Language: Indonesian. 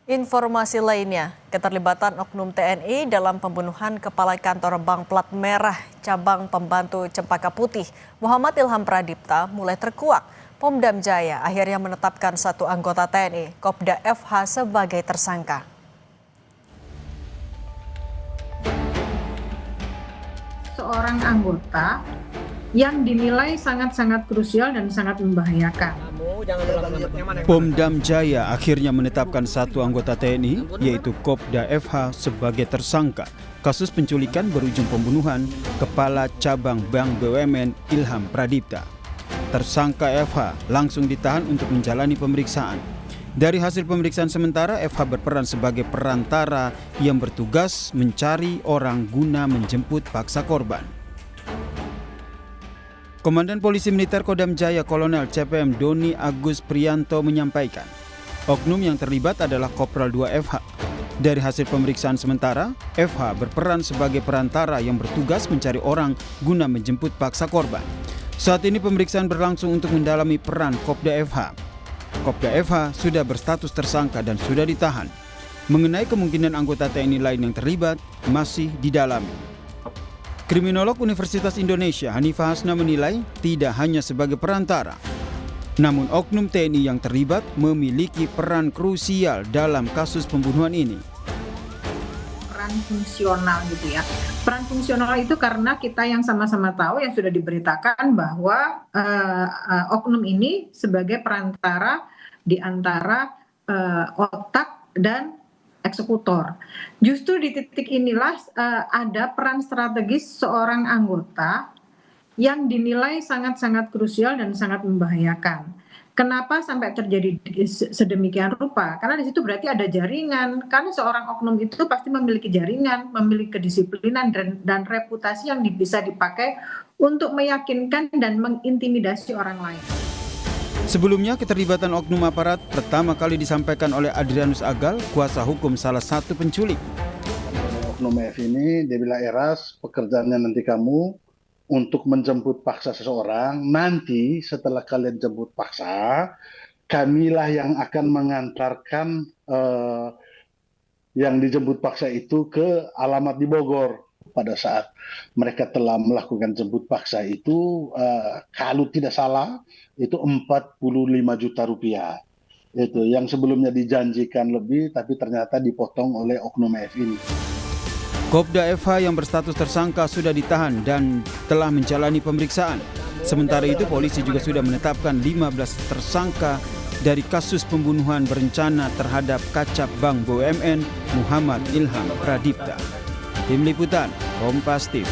Informasi lainnya, keterlibatan oknum TNI dalam pembunuhan Kepala Kantor Bank Plat Merah Cabang Pembantu Cempaka Putih, Muhammad Ilham Pradipta, mulai terkuak. Pomdam Jaya akhirnya menetapkan satu anggota TNI, Kopda FH, sebagai tersangka. Seorang anggota yang dinilai sangat-sangat krusial dan sangat membahayakan. Pomdam Jaya akhirnya menetapkan satu anggota TNI, yaitu Kopda FH, sebagai tersangka kasus penculikan berujung pembunuhan Kepala Cabang Bank BUMN Ilham Pradipta. Tersangka FH langsung ditahan untuk menjalani pemeriksaan. Dari hasil pemeriksaan sementara, FH berperan sebagai perantara yang bertugas mencari orang guna menjemput paksa korban. Komandan Polisi Militer Kodam Jaya Kolonel CPM Doni Agus Priyanto menyampaikan, oknum yang terlibat adalah Kopral 2 FH. Dari hasil pemeriksaan sementara, FH berperan sebagai perantara yang bertugas mencari orang guna menjemput paksa korban. Saat ini pemeriksaan berlangsung untuk mendalami peran Kopda FH. Kopda FH sudah berstatus tersangka dan sudah ditahan. Mengenai kemungkinan anggota TNI lain yang terlibat, masih didalami. Kriminolog Universitas Indonesia Hanifah Hasna menilai tidak hanya sebagai perantara, namun oknum TNI yang terlibat memiliki peran krusial dalam kasus pembunuhan ini. Peran fungsional gitu ya. Peran fungsional itu karena kita yang sama-sama tahu, yang sudah diberitakan bahwa oknum ini sebagai perantara di antara otak dan eksekutor. Justru di titik inilah ada peran strategis seorang anggota yang dinilai sangat-sangat krusial dan sangat membahayakan. Kenapa sampai terjadi sedemikian rupa? Karena di situ berarti ada jaringan. Karena seorang oknum itu pasti memiliki jaringan, memiliki kedisiplinan dan reputasi yang bisa dipakai untuk meyakinkan dan mengintimidasi orang lain. Sebelumnya, keterlibatan oknum aparat pertama kali disampaikan oleh Adrianus Agal, kuasa hukum salah satu penculik. Oknum F ini, dia bilang, Eras, pekerjaannya nanti kamu untuk menjemput paksa seseorang. Nanti setelah kalian jemput paksa, kamilah yang akan mengantarkan yang dijemput paksa itu ke alamat di Bogor. Pada saat mereka telah melakukan jemput paksa itu, kalau tidak salah, itu 45 juta rupiah. Itu yang sebelumnya dijanjikan lebih, tapi ternyata dipotong oleh oknum F ini. Kopda FH yang berstatus tersangka sudah ditahan dan telah menjalani pemeriksaan. Sementara itu, polisi juga sudah menetapkan 15 tersangka dari kasus pembunuhan berencana terhadap Kacap Bank BUMN Muhammad Ilham Pradipta. Tim Liputan, Kompas TV.